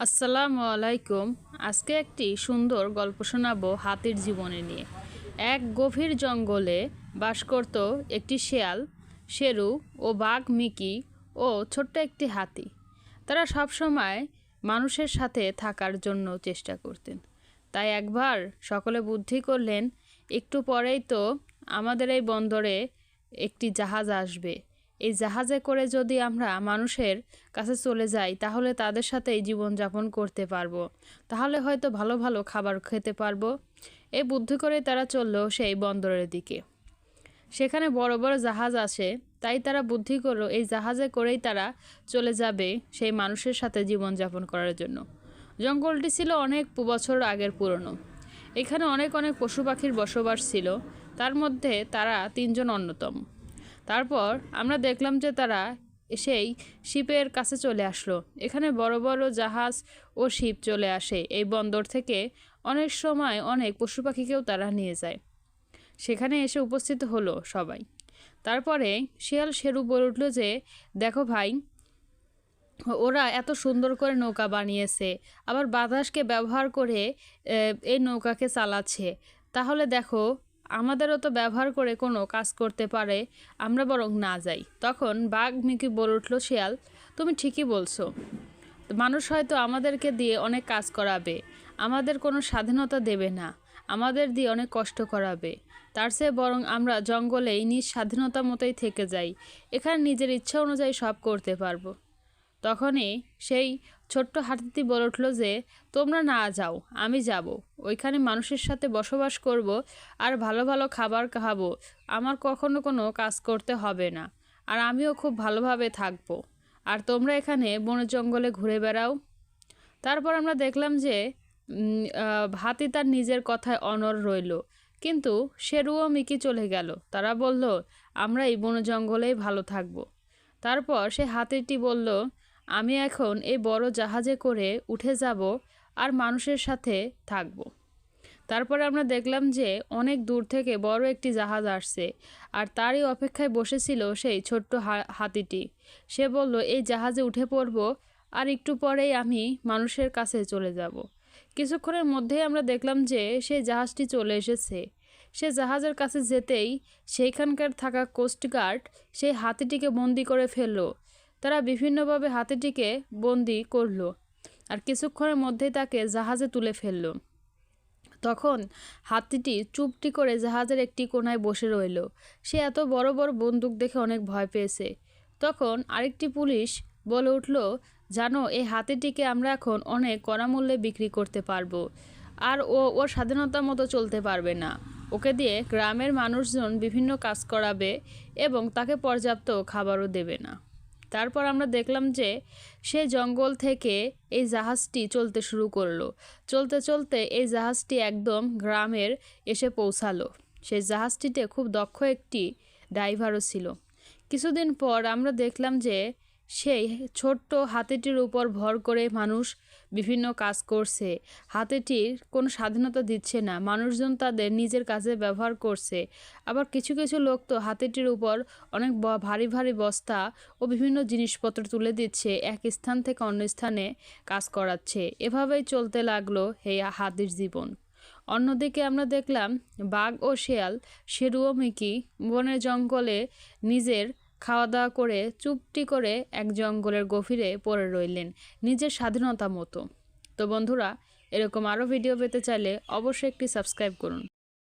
আসসালামু আলাইকুম। আজকে একটি সুন্দর গল্প শোনাবো হাতির জীবনে নিয়ে। এক গভীর জঙ্গলে বাস করত একটি শেয়াল, শেরু ও বাঘ মিকি ও ছোট্ট একটি হাতি। তারা সবসময় মানুষের সাথে থাকার জন্য চেষ্টা করতেন। তাই একবার সকলে বুদ্ধি করলেন, একটু পরেই তো আমাদের এই বন্দরে একটি জাহাজ আসবে। এই জাহাজে করে যদি আমরা মানুষের কাছে চলে যাই তাহলে তাদের সাথেই জীবনযাপন করতে পারবো, তাহলে হয়তো ভালো ভালো খাবার খেতে পারবো। এই বুদ্ধি করে তারা চললো সেই বন্দরের দিকে। সেখানে বড় বড় জাহাজ আসে, তাই তারা বুদ্ধি করলো এই জাহাজে করেই তারা চলে যাবে সেই মানুষের সাথে জীবনযাপন করার জন্য। জঙ্গলটি ছিল অনেক বছর আগের পুরনো। এখানে অনেক অনেক পশু পাখির বসবাস ছিল, তার মধ্যে তারা তিনজন অন্যতম। তারপর আমরা দেখলাম যে তারা সেই শিপের কাছে চলে আসলো। এখানে বড় বড় জাহাজ ও শিপ চলে আসে এই বন্দর থেকে। অনেক সময় অনেক পশু পাখিকেও তারা নিয়ে যায়। সেখানে এসে উপস্থিত হলো সবাই। তারপরে শিয়াল শেরু বলে উঠল যে, দেখো ভাই, ওরা এত সুন্দর করে নৌকা বানিয়েছে, আবার বাতাসকে ব্যবহার করে এই নৌকাকে চালাচ্ছে। তাহলে দেখো, আমাদেরও তো ব্যবহার করে কোনো কাজ করতে পারে, আমরা বরং না যাই। তখন বাঘ মিকি বলে উঠল, শিয়াল, তুমি ঠিকই বলছো। মানুষ হয়তো আমাদেরকে দিয়ে অনেক কাজ করাবে, আমাদের কোনো স্বাধীনতা দেবে না, আমাদের দিয়ে অনেক কষ্ট করাবে। তার চেয়ে বরং আমরা জঙ্গলেই নিজ স্বাধীনতা মতোই থেকে যাই, এখানে নিজের ইচ্ছা অনুযায়ী সব করতে পারবো। তখনই সেই ছোট্ট হাতিটি বলে উঠল যে, তোমরা না যাও, আমি যাব। ওইখানে মানুষের সাথে বসবাস করব আর ভালো ভালো খাবার খাবো, আমার কখনো কোনো কাজ করতে হবে না, আর আমিও খুব ভালোভাবে থাকবো। আর তোমরা এখানে বনে জঙ্গলে ঘুরে বেড়াও। তারপর আমরা দেখলাম যে হাতি তার নিজের কথায় অনড় রইল, কিন্তু শেরু ও মিকি চলে গেল। তারা বলল, আমরা এই বন জঙ্গলেই ভালো থাকবো। তারপর সে হাতিটি বলল, আমি এখন এই বড় জাহাজে করে উঠে যাব আর মানুষের সাথে থাকব। তারপরে আমরা দেখলাম যে অনেক দূর থেকে বড় একটি জাহাজ আসছে, আর তারই অপেক্ষায় বসেছিল সেই ছোট্ট হাতিটি। সে বলল, এই জাহাজে উঠে পড়ব আর একটু পরেই আমি মানুষের কাছে চলে যাব। কিছুক্ষণের মধ্যেই আমরা দেখলাম যে সেই জাহাজটি চলে এসেছে। সে জাহাজের কাছে যেতেই সেইখানকার থাকা কোস্টগার্ড সেই হাতিটিকে বন্দি করে ফেলল। তারা বিভিন্নভাবে হাতিটিকে বন্দি করলো আর কিছুক্ষণের মধ্যেই তাকে জাহাজে তুলে ফেলল। তখন হাতিটি চুপটি করে জাহাজের একটি কোণায় বসে রইল। সে এত বড় বড় বন্দুক দেখে অনেক ভয় পেয়েছে। তখন আরেকটি পুলিশ বলে উঠল, জানো, এই হাতিটিকে আমরা এখন অনেক কড়া মূল্যে বিক্রি করতে পারবো, আর ওর স্বাধীনতা মতো চলতে পারবে না। ওকে দিয়ে গ্রামের মানুষজন বিভিন্ন কাজ করাবে এবং তাকে পর্যাপ্ত খাবারও দেবে না। তারপর আমরা দেখলাম যে সে জঙ্গল থেকে এই জাহাজটি চলতে শুরু করলো। চলতে চলতে এই জাহাজটি একদম গ্রামের এসে পৌঁছালো। সেই জাহাজটিতে খুব দক্ষ একটি ড্রাইভারও ছিল। কিছুদিন পর আমরা দেখলাম যে সেই ছোট্ট হাতিটির উপর ভর করে মানুষ বিভিন্ন কাজ করছে। হাতিটির কোনো স্বাধীনতা দিচ্ছে না, মানুষজন তাদের নিজের কাজে ব্যবহার করছে। আবার কিছু কিছু লোক তো হাতিটির উপর অনেক ভারী ভারী বস্তা ও বিভিন্ন জিনিসপত্র তুলে দিচ্ছে, এক স্থান থেকে অন্য স্থানে কাজ করাচ্ছে। এভাবেই চলতে লাগলো এই হাতির জীবন। অন্যদিকে আমরা দেখলাম বাঘ ও শেয়াল, শেরু ও মিকি বনের জঙ্গলে নিজের খাওয়া দাওয়া করে চুপটি করে এক জঙ্গলের গভীরে পড়ে রইলেন নিজের স্বাধীনতা মতো। তো বন্ধুরা, এরকম আরও ভিডিও পেতে চাইলে অবশ্যই একটি সাবস্ক্রাইব করুন।